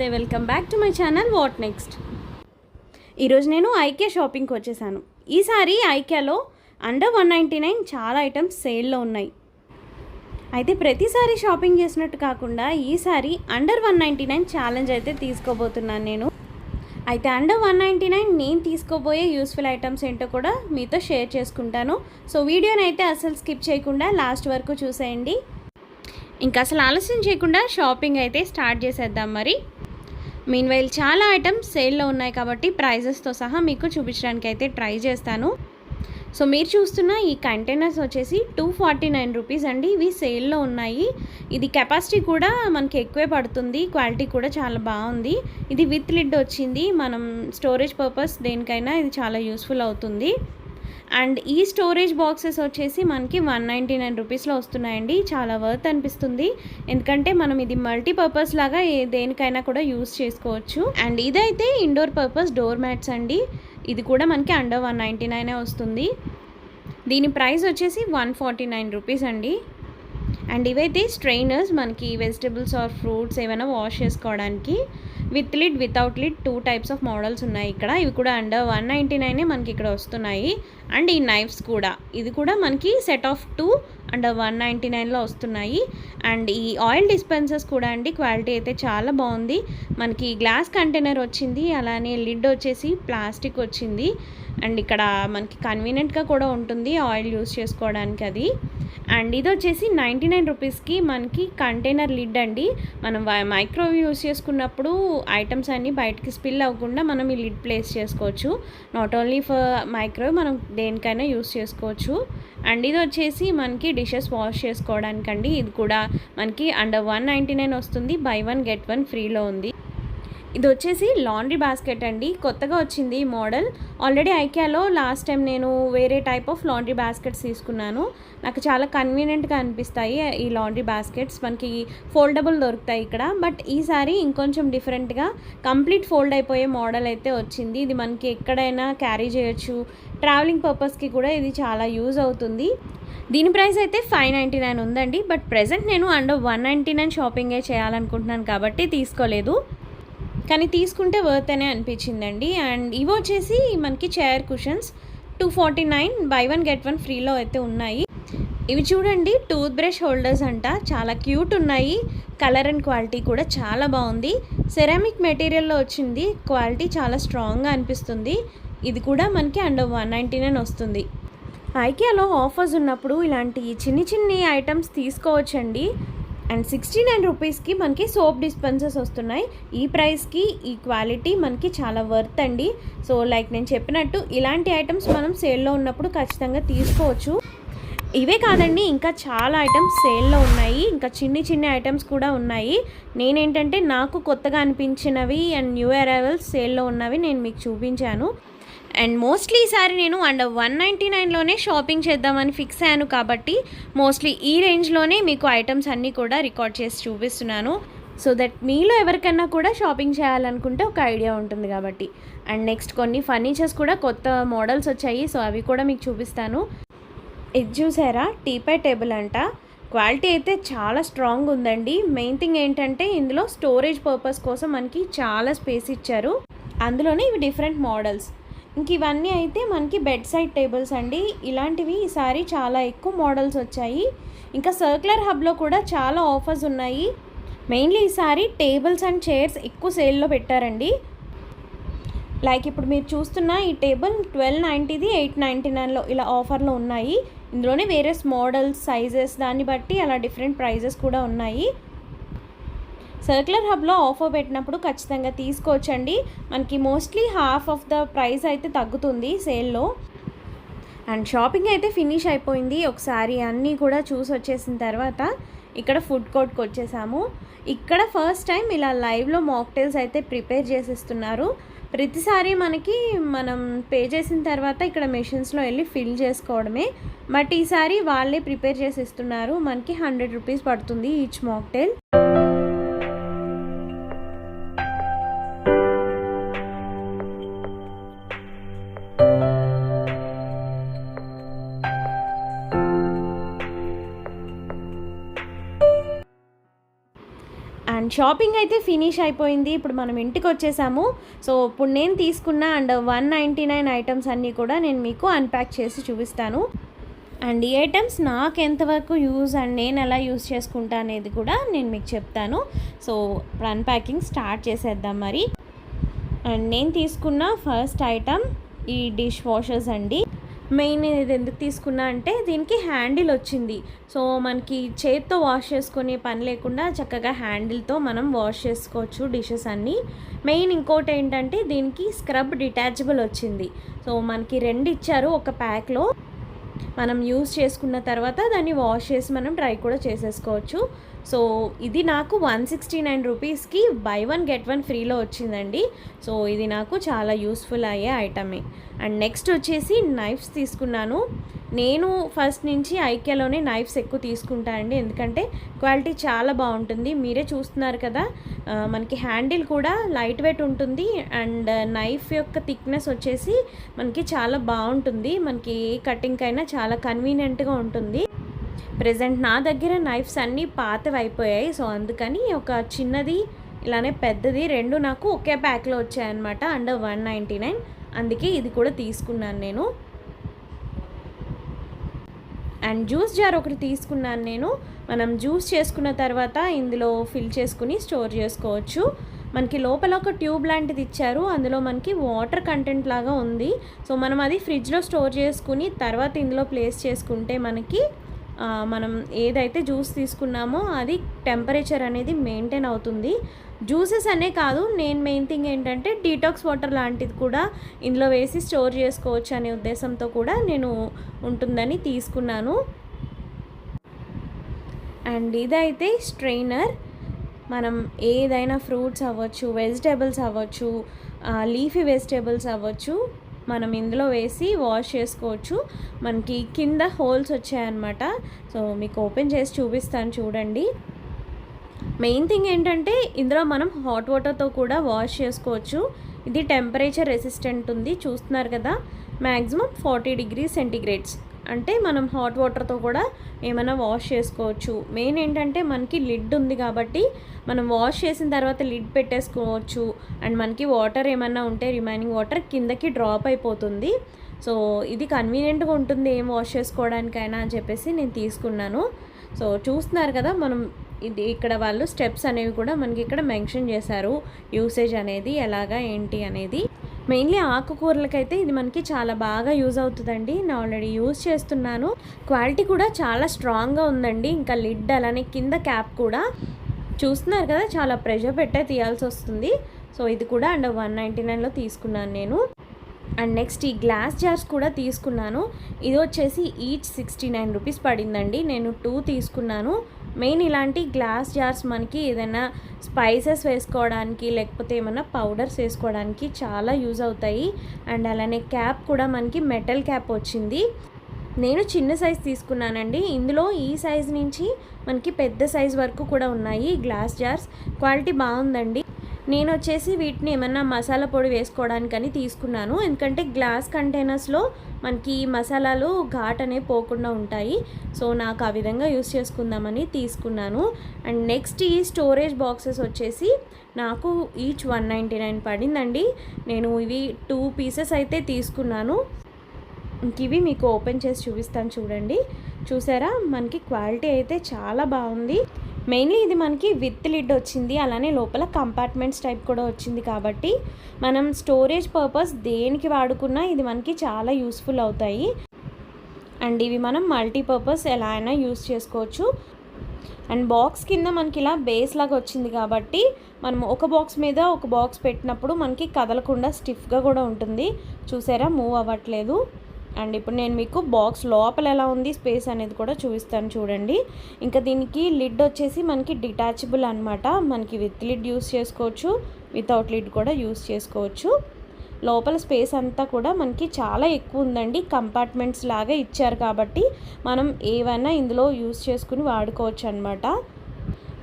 నమస్తే, welcome back to my channel what next. ఈరోజు నేను ఐకియా షాపింగ్కి వచ్చేసాను. ఈసారి ఐకియాలో అండర్ 199 చాలా ఐటమ్స్ సేల్లో ఉన్నాయి. అయితే ప్రతిసారి షాపింగ్ చేసినట్టు కాకుండా ఈసారి అండర్ 199 ఛాలెంజ్ అయితే తీసుకోబోతున్నాను నేను. అయితే అండర్ 199 నేను తీసుకోబోయే యూస్ఫుల్ ఐటమ్స్ ఏంటో కూడా మీతో షేర్ చేసుకుంటాను. సో వీడియోని అయితే అసలు స్కిప్ చేయకుండా లాస్ట్ వరకు చూసేయండి. ఇంకా అసలు ఆలస్యం చేయకుండా షాపింగ్ అయితే స్టార్ట్ చేసేద్దాం. మరి మీన్వైల్ చాలా ఐటమ్స్ సేల్లో ఉన్నాయి కాబట్టి ప్రైజెస్తో సహా మీకు చూపించడానికి అయితే ట్రై చేస్తాను. సో మీరు చూస్తున్న ఈ కంటైనర్స్ వచ్చేసి 249 రూపీస్ అండి. ఇవి సేల్లో ఉన్నాయి. ఇది కెపాసిటీ కూడా మనకి ఎక్కువే పడుతుంది, క్వాలిటీ కూడా చాలా బాగుంది. ఇది విత్ లిడ్ వచ్చింది. మనం స్టోరేజ్ పర్పస్ దేనికైనా ఇది చాలా యూస్ఫుల్ అవుతుంది. అండ్ ఈ స్టోరేజ్ బాక్సెస్ వచ్చేసి మనకి 199 రూపీస్లో వస్తున్నాయండి. చాలా వర్త్ అనిపిస్తుంది, ఎందుకంటే మనం ఇది మల్టీపర్పస్ లాగా దేనికైనా కూడా యూస్ చేసుకోవచ్చు. అండ్ ఇదైతే ఇండోర్ పర్పస్ డోర్ మ్యాట్స్ అండి. ఇది కూడా మనకి అండర్ 199 వస్తుంది. దీని ప్రైస్ వచ్చేసి 149 రూపీస్ అండి. అండ్ ఇవైతే స్ట్రైనర్స్, మనకి వెజిటబుల్స్ ఆర్ ఫ్రూట్స్ ఏమైనా వాష్ చేసుకోవడానికి. With lid without lid 2 types of models ఉన్నాయి ఇక్కడ. ఇవి కూడా అండర్ 199 మనకి ఇక్కడ వస్తున్నాయి. అండ్ ఈ నైఫ్స్ కూడా, ఇది కూడా మనకి సెట్ ఆఫ్ 2 అండర్ 199లో వస్తున్నాయి. అండ్ ఈ ఆయిల్ డిస్పెన్సర్స్ కూడా అండి, క్వాలిటీ అయితే చాలా బాగుంది. మనకి గ్లాస్ కంటైనర్ వచ్చింది, అలానే లిడ్ వచ్చేసి ప్లాస్టిక్ వచ్చింది. అండ్ ఇక్కడ మనకి కన్వీనియంట్గా కూడా ఉంటుంది ఆయిల్ యూస్ చేసుకోవడానికి అది. అండ్ ఇది వచ్చేసి 99 రూపీస్కి మనకి కంటైనర్ లిడ్ అండి. మనం మైక్రోవేవ్ యూస్ చేసుకున్నప్పుడు ఐటమ్స్ అన్నీ బయటకి స్పిల్ అవ్వకుండా మనం ఈ లిడ్ ప్లేస్ చేసుకోవచ్చు. నాట్ ఓన్లీ ఫర్ మైక్రోవేవ్, మనం దేనికైనా యూస్ చేసుకోవచ్చు. అండ్ ఇది వచ్చేసి మనకి డిషెస్ వాష్ చేసుకోవడానికండి. ఇది కూడా మనకి అండర్ 199 వస్తుంది. బై 1 గెట్ 1 ఫ్రీలో ఉంది. ఇది వచ్చేసి లాండ్రీ బాస్కెట్ అండి, కొత్తగా వచ్చింది ఈ మోడల్. ఆల్రెడీ ఐకియాలో లాస్ట్ టైం నేను వేరే టైప్ ఆఫ్ లాండ్రీ బాస్కెట్స్ తీసుకున్నాను. నాకు చాలా కన్వీనియంట్గా అనిపిస్తాయి ఈ లాండ్రీ బాస్కెట్స్. మనకి ఫోల్డబుల్ దొరుకుతాయి ఇక్కడ. బట్ ఈసారి ఇంకొంచెం డిఫరెంట్గా కంప్లీట్ ఫోల్డ్ అయిపోయే మోడల్ అయితే వచ్చింది. ఇది మనకి ఎక్కడైనా క్యారీ చేయొచ్చు. ట్రావెలింగ్ పర్పస్కి కూడా ఇది చాలా యూజ్ అవుతుంది. దీని ప్రైస్ అయితే 599 ఉందండి. బట్ ప్రెజెంట్ నేను అండర్ 199 షాపింగే చేయాలనుకుంటున్నాను కాబట్టి తీసుకోలేదు, కానీ తీసుకుంటే వర్త్ అనే అనిపించిందండి. అండ్ ఇవి వచ్చేసి మనకి చైర్ కుషన్స్ 249 బై 1 గెట్ 1 ఫ్రీలో అయితే ఉన్నాయి. ఇవి చూడండి, టూత్ బ్రష్ హోల్డర్స్ అంట, చాలా క్యూట్ ఉన్నాయి. కలర్ అండ్ క్వాలిటీ కూడా చాలా బాగుంది. సెరామిక్ మెటీరియల్లో వచ్చింది, క్వాలిటీ చాలా స్ట్రాంగ్గా అనిపిస్తుంది. ఇది కూడా మనకి అండర్ 199 వస్తుంది. ఐకియాలో ఆఫర్స్ ఉన్నప్పుడు ఇలాంటి చిన్ని ఐటమ్స్ తీసుకోవచ్చండి. అండ్ 69 రూపీస్కి మనకి సోప్ డిస్పెన్సర్స్ వస్తున్నాయి. ఈ ప్రైస్కి ఈ క్వాలిటీ మనకి చాలా వర్త్ అండి. సో లైక్ నేను చెప్పినట్టు ఇలాంటి ఐటమ్స్ మనం సేల్లో ఉన్నప్పుడు ఖచ్చితంగా తీసుకోవచ్చు. ఇవే కాదండి, ఇంకా చాలా ఐటమ్స్ సేల్లో ఉన్నాయి. ఇంకా చిన్ని ఐటమ్స్ కూడా ఉన్నాయి. నేనేంటంటే నాకు కొత్తగా అనిపించినవి అండ్ న్యూ అరైవల్స్ సేల్లో ఉన్నవి నేను మీకు చూపించాను. అండ్ మోస్ట్లీ ఈసారి నేను అండర్ 199లోనే షాపింగ్ చేద్దామని ఫిక్స్ అయ్యాను కాబట్టి మోస్ట్లీ ఈ రేంజ్లోనే మీకు ఐటమ్స్ అన్నీ కూడా రికార్డ్ చేసి చూపిస్తున్నాను. సో దట్ మీలో ఎవరికైనా కూడా షాపింగ్ చేయాలనుకుంటే ఒక ఐడియా ఉంటుంది కాబట్టి. అండ్ నెక్స్ట్ కొన్ని ఫర్నిచర్స్ కూడా కొత్త మోడల్స్ వచ్చాయి, సో అవి కూడా మీకు చూపిస్తాను. ఇది చూసారా, టీపై టేబుల్ అంట. క్వాలిటీ అయితే చాలా స్ట్రాంగ్ ఉందండి. మెయిన్ థింగ్ ఏంటంటే ఇందులో స్టోరేజ్ పర్పస్ కోసం మనకి చాలా స్పేస్ ఇచ్చారు. అందులోనే ఇవి డిఫరెంట్ మోడల్స్. ఇంక ఇవన్నీ అయితే మనకి బెడ్ సైడ్ టేబుల్స్ అండి. ఇలాంటివి ఈసారి చాలా ఎక్కువ మోడల్స్ వచ్చాయి. ఇంకా సర్క్యులర్ హబ్లో కూడా చాలా ఆఫర్స్ ఉన్నాయి. మెయిన్లీ ఈసారి టేబుల్స్ అండ్ చైర్స్ ఎక్కువ సేల్లో పెట్టారండి. లైక్ ఇప్పుడు మీరు చూస్తున్న ఈ టేబుల్ 1290ది 899లో ఇలా ఆఫర్లో ఉన్నాయి. ఇందులోనే వేరే మోడల్స్, సైజెస్ దాన్ని బట్టి అలా డిఫరెంట్ ప్రైజెస్ కూడా ఉన్నాయి. సర్క్యులర్ హబ్లో ఆఫర్ పెట్టినప్పుడు ఖచ్చితంగా తీసుకోవచ్చండి. మనకి mostly half of the price అయితే తగ్గుతుంది సేల్లో. అండ్ షాపింగ్ అయితే ఫినిష్ అయిపోయింది. ఒకసారి అన్నీ కూడా చూసి వచ్చేసిన తర్వాత ఇక్కడ ఫుడ్ కోర్ట్కి వచ్చేసాము. ఇక్కడ ఫస్ట్ టైం ఇలా లైవ్లో మాక్టైల్స్ అయితే ప్రిపేర్ చేసిస్తున్నారు. ప్రతిసారి మనం పే చేసిన తర్వాత ఇక్కడ మెషిన్స్లో వెళ్ళి ఫిల్ చేసుకోవడమే. బట్ ఈసారి వాళ్ళే ప్రిపేర్ చేసి ఇస్తున్నారు. మనకి 100 రూపీస్ పడుతుంది ఈచ్ మాక్టైల్. అండ్ షాపింగ్ అయితే ఫినిష్ అయిపోయింది. ఇప్పుడు మనం ఇంటికి వచ్చేసాము. సో ఇప్పుడు నేను తీసుకున్న అండ్ 199 ఐటమ్స్ అన్నీ కూడా నేను మీకు అన్ప్యాక్ చేసి చూపిస్తాను. అండ్ ఈ ఐటమ్స్ నాకు ఎంతవరకు యూజ్ అండ్ నేను ఎలా యూజ్ చేసుకుంటా అనేది కూడా నేను మీకు చెప్తాను. సో ఇప్పుడు అన్ప్యాకింగ్ స్టార్ట్ చేసేద్దాం మరి. అండ్ నేను తీసుకున్న ఫస్ట్ ఐటమ్ ఈ డిష్ వాషర్స్ అండి. మెయిన్ ఇది ఎందుకు తీసుకున్నా అంటే దీనికి హ్యాండిల్ వచ్చింది. సో మనకి చేత్తో వాష్ చేసుకునే పని లేకుండా చక్కగా హ్యాండిల్తో మనం వాష్ చేసుకోవచ్చు డిషెస్ అన్నీ. మెయిన్ ఇంకోటి ఏంటంటే దీనికి స్క్రబ్ డిటాచబుల్ వచ్చింది. సో మనకి 2 ఇచ్చారు ఒక ప్యాక్లో. మనం యూజ్ చేసుకున్న తర్వాత దాన్ని వాష్ చేసి మనం డ్రై కూడా చేసేసుకోవచ్చు. సో ఇది నాకు 169 రూపీస్కి బై 1 గెట్ 1 ఫ్రీలో వచ్చిందండి. సో ఇది నాకు చాలా యూస్ఫుల్ అయ్యే ఐటమే. అండ్ నెక్స్ట్ వచ్చేసి నైఫ్స్ తీసుకున్నాను. నేను ఫస్ట్ నుంచి ఐకియాలోనే నైఫ్స్ ఎక్కువ తీసుకుంటా అండి, ఎందుకంటే క్వాలిటీ చాలా బాగుంటుంది. మీరే చూస్తున్నారు కదా, మనకి హ్యాండిల్ కూడా లైట్ వెయిట్ ఉంటుంది. అండ్ నైఫ్ యొక్క థిక్నెస్ వచ్చేసి మనకి చాలా బాగుంటుంది. మనకి ఏ కటింగ్కైనా చాలా కన్వీనియంట్గా ఉంటుంది. ప్రెజెంట్ నా దగ్గర నైఫ్స్ అన్నీ పాతవి అయిపోయాయి. సో అందుకని ఒక చిన్నది ఇలానే పెద్దది 2 నాకు ఒకే ప్యాక్లో వచ్చాయన్నమాట అండర్ 199. అందుకే ఇది కూడా తీసుకున్నాను నేను. అండ్ జ్యూస్ జార్ ఒకటి తీసుకున్నాను నేను. మనం జ్యూస్ చేసుకున్న తర్వాత ఇందులో ఫిల్ చేసుకుని స్టోర్ చేసుకోవచ్చు. మనకి లోపల ఒక ట్యూబ్ లాంటిది ఇచ్చారు, అందులో మనకి వాటర్ కంటెంట్ లాగా ఉంది. సో మనం అది ఫ్రిడ్జ్లో స్టోర్ చేసుకుని తర్వాత ఇందులో ప్లేస్ చేసుకుంటే మనకి మనం ఏదైతే జ్యూస్ తీసుకున్నామో అది టెంపరేచర్ అనేది మెయింటైన్ అవుతుంది. జ్యూసెస్ అనే కాదు, నేను మెయిన్ థింగ్ ఏంటంటే డీటాక్స్ వాటర్ లాంటిది కూడా ఇందులో వేసి స్టోర్ చేసుకోవచ్చు అనే ఉద్దేశంతో కూడా నేను ఉంటుందని తీసుకున్నాను. అండ్ ఇదైతే స్ట్రెయినర్. మనం ఏదైనా ఫ్రూట్స్ అవ్వచ్చు, వెజిటేబుల్స్ అవ్వచ్చు, లీఫీ వెజిటేబుల్స్ అవ్వచ్చు, మనం ఇందులో వేసి వాష్ చేసుకోవచ్చు. మనకి కింద హోల్స్ వచ్చాయన్నమాట. సో మీకు ఓపెన్ చేసి చూపిస్తాను చూడండి. మెయిన్ థింగ్ ఏంటంటే ఇందులో మనం హాట్ వాటర్తో కూడా వాష్ చేసుకోవచ్చు. ఇది టెంపరేచర్ రెసిస్టెంట్ ఉంది, చూస్తున్నారు కదా, మ్యాక్సిమం 40 డిగ్రీ సెంటీగ్రేడ్స్. అంటే మనం హాట్ వాటర్తో కూడా ఏమైనా వాష్ చేసుకోవచ్చు. మెయిన్ ఏంటంటే మనకి లిడ్ ఉంది కాబట్టి మనం వాష్ చేసిన తర్వాత లిడ్ పెట్టేసుకోవచ్చు. అండ్ మనకి వాటర్ ఏమన్నా ఉంటే రిమైనింగ్ వాటర్ కిందకి డ్రాప్ అయిపోతుంది. సో ఇది కన్వీనియంట్గా ఉంటుంది ఏం వాష్ చేసుకోవడానికైనా అని చెప్పేసి నేను తీసుకున్నాను. సో చూస్తున్నారు కదా, మనం ఇది ఇక్కడ వాళ్ళు స్టెప్స్ అనేవి కూడా మనకి ఇక్కడ మెన్షన్ చేశారు, యూసేజ్ అనేది ఎలాగా ఏంటి అనేది. మెయిన్లీ ఆకుకూరలకైతే ఇది మనకి చాలా బాగా యూజ్ అవుతుందండి. నేను ఆల్రెడీ యూజ్ చేస్తున్నాను. క్వాలిటీ కూడా చాలా స్ట్రాంగ్గా ఉందండి. ఇంకా లిడ్ అలానే కింద క్యాప్ కూడా చూస్తున్నారు కదా, చాలా ప్రెషర్ పెట్టే తీయాల్సి వస్తుంది. సో ఇది కూడా అండర్ 199లో తీసుకున్నాను నేను. అండ్ నెక్స్ట్ ఈ గ్లాస్ జార్స్ కూడా తీసుకున్నాను. ఇది వచ్చేసి ఈచ్ 69 రూపీస్ పడిందండి. నేను 2 తీసుకున్నాను. మెయిన్ ఇలాంటి గ్లాస్ జార్స్ మనకి ఏదైనా స్పైసెస్ వేసుకోవడానికి లేకపోతే ఏమైనా పౌడర్స్ వేసుకోవడానికి చాలా యూజ్ అవుతాయి. అండ్ అలానే క్యాప్ కూడా మనకి మెటల్ క్యాప్ వచ్చింది. నేను చిన్న సైజ్ తీసుకున్నానండి. ఇందులో ఈ సైజ్ నుంచి మనకి పెద్ద సైజ్ వరకు కూడా ఉన్నాయి గ్లాస్ జార్స్. క్వాలిటీ బాగుందండి. నేను వచ్చేసి వీటిని ఏమన్నా మసాలా పొడి వేసుకోవడానికని తీసుకున్నాను, ఎందుకంటే గ్లాస్ కంటైనర్స్లో మనకి మసాలాలు ఘాట్ అనేవి పోకుండా ఉంటాయి. సో నాకు ఆ విధంగా యూస్ చేసుకుందామని తీసుకున్నాను. అండ్ నెక్స్ట్ ఈ స్టోరేజ్ బాక్సెస్ వచ్చేసి నాకు ఈచ్ 199 పడిందండి. నేను ఇవి 2 పీసెస్ అయితే తీసుకున్నాను. ఇంక ఇవి మీకు ఓపెన్ చేసి చూపిస్తాను చూడండి. చూసారా, మనకి క్వాలిటీ అయితే చాలా బాగుంది. మెయిన్లీ ఇది మనకి విత్ లిడ్ వచ్చింది, అలానే లోపల కంపార్ట్మెంట్స్ టైప్ కూడా వచ్చింది. కాబట్టి మనం స్టోరేజ్ పర్పస్ దేనికి వాడుకున్నా ఇది మనకి చాలా యూస్ఫుల్ అవుతాయి. అండ్ ఇవి మనం మల్టీపర్పస్ ఎలా అయినా యూస్ చేసుకోవచ్చు. అండ్ బాక్స్ కింద మనకి ఇలా బేస్ లాగా వచ్చింది కాబట్టి మనం ఒక బాక్స్ మీద ఒక బాక్స్ పెట్టినప్పుడు మనకి కదలకుండా స్టిఫ్గా కూడా ఉంటుంది. చూసారా, మూవ్ అవ్వట్లేదు. అండ్ ఇప్పుడు నేను మీకు బాక్స్ లోపల ఎలా ఉంది స్పేస్ అనేది కూడా చూపిస్తాను చూడండి. ఇంకా దీనికి లిడ్ వచ్చేసి మనకి డిటాచబుల్ అనమాట. మనకి విత్ లిడ్ యూస్ చేసుకోవచ్చు, వితౌట్ లిడ్ కూడా యూస్ చేసుకోవచ్చు. లోపల స్పేస్ అంతా కూడా మనకి చాలా ఎక్కువ ఉందండి. కంపార్ట్మెంట్స్ లాగా ఇచ్చారు కాబట్టి మనం ఏవైనా ఇందులో యూస్ చేసుకుని వాడుకోవచ్చు అనమాట.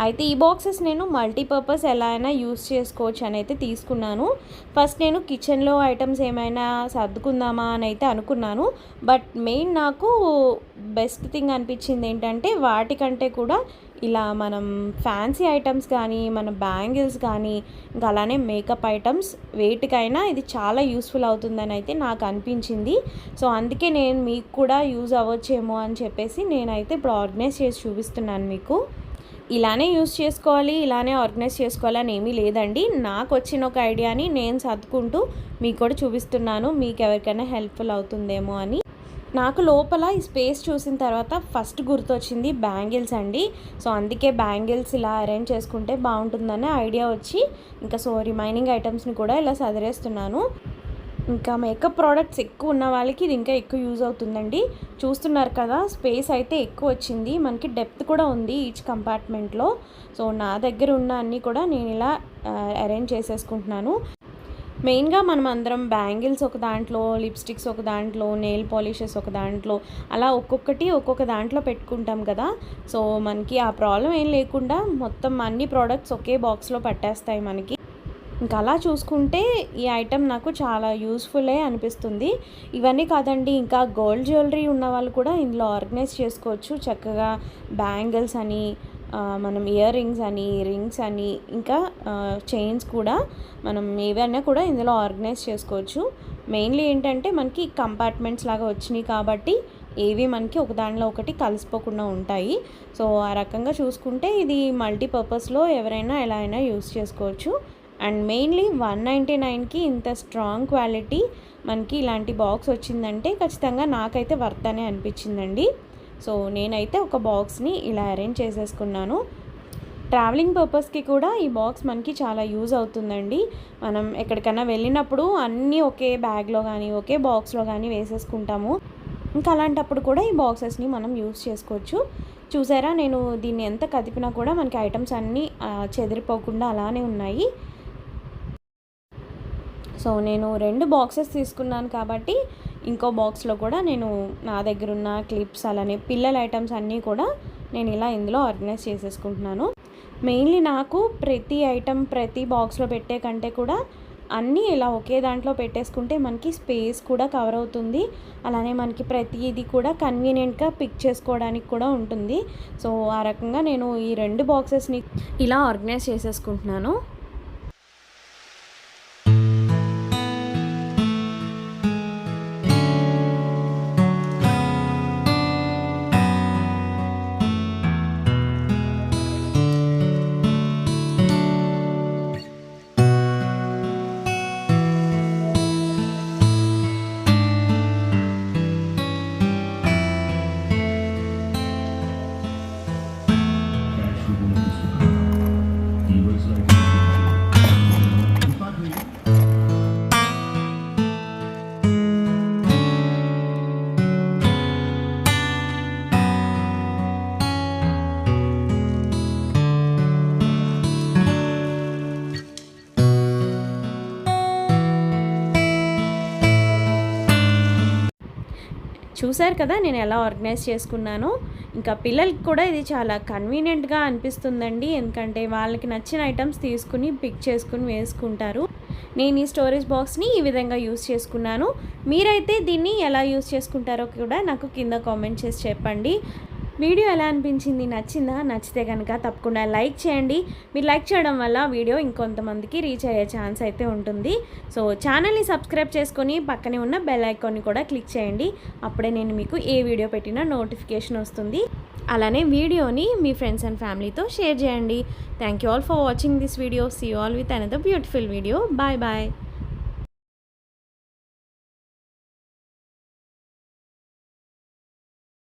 అయితే ఈ బాక్సెస్ నేను మల్టీపర్పస్ ఎలా అయినా యూస్ చేసుకోవచ్చు అని అయితే తీసుకున్నాను. ఫస్ట్ నేను కిచెన్లో ఐటమ్స్ ఏమైనా సర్దుకుందామా అని అయితే అనుకున్నాను. బట్ మెయిన్ నాకు బెస్ట్ థింగ్ అనిపించింది ఏంటంటే వాటికంటే కూడా ఇలా మనం ఫ్యాన్సీ ఐటమ్స్ కానీ, మన బ్యాంగిల్స్ కానీ, ఇంకా అలానే మేకప్ ఐటమ్స్ వేటికైనా ఇది చాలా యూస్ఫుల్ అవుతుందని అయితే నాకు అనిపించింది. సో అందుకే నేను మీకు కూడా యూజ్ అవ్వచ్చేమో అని చెప్పేసి నేనైతే ఇప్పుడు ఆర్గనైజ్ చేసి చూపిస్తున్నాను మీకు. ఇలానే యూజ్ చేసుకోవాలి, ఇలానే ఆర్గనైజ్ చేసుకోవాలి అని ఏమీ లేదండి. నాకు వచ్చిన ఒక ఐడియాని నేను సర్దుకుంటూ మీకు కూడా చూపిస్తున్నాను, మీకు ఎవరికైనా హెల్ప్ఫుల్ అవుతుందేమో అని. నాకు లోపల ఈ స్పేస్ చూసిన తర్వాత ఫస్ట్ గుర్తొచ్చింది బ్యాంగిల్స్ అండి. సో అందుకే బ్యాంగిల్స్ ఇలా అరేంజ్ చేసుకుంటే బాగుంటుందనే ఐడియా వచ్చి ఇంకా రిమైనింగ్ ఐటమ్స్ని కూడా ఇలా సదిరేస్తున్నాను. ఇంకా మేకప్ ప్రోడక్ట్స్ ఎక్కువ ఉన్న వాళ్ళకి ఇది ఇంకా ఎక్కువ యూజ్ అవుతుందండి. చూస్తున్నారు కదా, స్పేస్ అయితే ఎక్కువ వచ్చింది, మనకి డెప్త్ కూడా ఉంది ఈచ్ కంపార్ట్మెంట్లో. సో నా దగ్గర ఉన్న అన్నీ కూడా నేను ఇలా అరేంజ్ చేసేసుకుంటున్నాను. మెయిన్గా మనం అందరం బ్యాంగిల్స్ ఒక దాంట్లో, లిప్స్టిక్స్ ఒక దాంట్లో, నెయిల్ పాలిషెస్ ఒక దాంట్లో, అలా ఒక్కొక్కటి ఒక్కొక్క దాంట్లో పెట్టుకుంటాం కదా. సో మనకి ఆ ప్రాబ్లం ఏం లేకుండా మొత్తం అన్ని ప్రోడక్ట్స్ ఒకే బాక్స్లో పట్టేస్తాయి మనకి. ఇంకా అలా చూసుకుంటే ఈ ఐటెం నాకు చాలా యూస్ఫుల్లే అనిపిస్తుంది. ఇవన్నీ కాదండి, ఇంకా గోల్డ్ జ్యువెలరీ ఉన్న వాళ్ళు కూడా ఇందులో ఆర్గనైజ్ చేసుకోవచ్చు చక్కగా. బ్యాంగిల్స్ అని, మనం ఇయర్ రింగ్స్ అని, రింగ్స్ అని, ఇంకా చైన్స్ కూడా మనం ఏవైనా కూడా ఇందులో ఆర్గనైజ్ చేసుకోవచ్చు. మెయిన్లీ ఏంటంటే మనకి కంపార్ట్మెంట్స్ లాగా వచ్చినాయి కాబట్టి ఏవి మనకి ఒకదానిలో ఒకటి కలిసిపోకుండా ఉంటాయి. సో ఆ రకంగా చూసుకుంటే ఇది మల్టీపర్పస్లో ఎవరైనా ఎలా అయినా యూస్ చేసుకోవచ్చు. అండ్ మెయిన్లీ 199కి ఇంత స్ట్రాంగ్ క్వాలిటీ మనకి ఇలాంటి బాక్స్ వచ్చిందంటే ఖచ్చితంగా నాకైతే వర్త్ అనే అనిపించిందండి. సో నేనైతే ఒక బాక్స్ని ఇలా అరేంజ్ చేసేసుకున్నాను. ట్రావెలింగ్ పర్పస్కి కూడా ఈ బాక్స్ మనకి చాలా యూజ్ అవుతుందండి. మనం ఎక్కడికైనా వెళ్ళినప్పుడు అన్నీ ఒకే బ్యాగ్లో కానీ, ఒకే బాక్స్లో కానీ వేసేసుకుంటాము. ఇంకా అలాంటప్పుడు కూడా ఈ బాక్సెస్ని మనం యూజ్ చేసుకోవచ్చు. చూసారా, నేను దీన్ని ఎంత కదిపినా కూడా మనకి ఐటమ్స్ అన్నీ చెదిరిపోకుండా అలానే ఉన్నాయి. సో నేను 2 బాక్సెస్ తీసుకున్నాను కాబట్టి ఇంకో బాక్స్లో కూడా నేను నా దగ్గర ఉన్న క్లిప్స్ అలానే పిల్లల ఐటమ్స్ అన్నీ కూడా నేను ఇలా ఇందులో ఆర్గనైజ్ చేసేసుకుంటున్నాను. మెయిన్లీ నాకు ప్రతి ఐటమ్ ప్రతి బాక్స్లో పెట్టే కంటే కూడా అన్నీ ఇలా ఒకే దాంట్లో పెట్టేసుకుంటే మనకి స్పేస్ కూడా కవర్ అవుతుంది. అలానే మనకి ప్రతిదీ కూడా కన్వీనియంట్గా పిక్ చేసుకోవడానికి కూడా ఉంటుంది. సో ఆ రకంగా నేను ఈ 2 బాక్సెస్ని ఇలా ఆర్గనైజ్ చేసేసుకుంటున్నాను. చూసారు కదా నేను ఎలా ఆర్గనైజ్ చేసుకున్నానో. ఇంకా పిల్లలకి కూడా ఇది చాలా కన్వీనియంట్గా అనిపిస్తుందండి, ఎందుకంటే వాళ్ళకి నచ్చిన ఐటమ్స్ తీసుకుని పిక్ చేసుకుని వేసుకుంటారు. నేను ఈ స్టోరేజ్ బాక్స్ని ఈ విధంగా యూస్ చేసుకున్నాను. మీరైతే దీన్ని ఎలా యూస్ చేసుకుంటారో కూడా నాకు కింద కామెంట్ చేసి చెప్పండి. వీడియో ఎలా అనిపించింది, నచ్చిందా? నచ్చితే కనుక తప్పకుండా లైక్ చేయండి. మీరు లైక్ చేయడం వల్ల వీడియో ఇంకొంతమందికి రీచ్ అయ్యే ఛాన్స్ అయితే ఉంటుంది. సో ఛానల్ని సబ్స్క్రైబ్ చేసుకొని పక్కనే ఉన్న బెల్ ఐకాన్ని కూడా క్లిక్ చేయండి. అప్పుడే నేను మీకు ఏ వీడియో పెట్టినా నోటిఫికేషన్ వస్తుంది. అలానే వీడియోని మీ ఫ్రెండ్స్ అండ్ ఫ్యామిలీతో షేర్ చేయండి. Thank you all for watching this video. See you all with another beautiful video. Bye bye.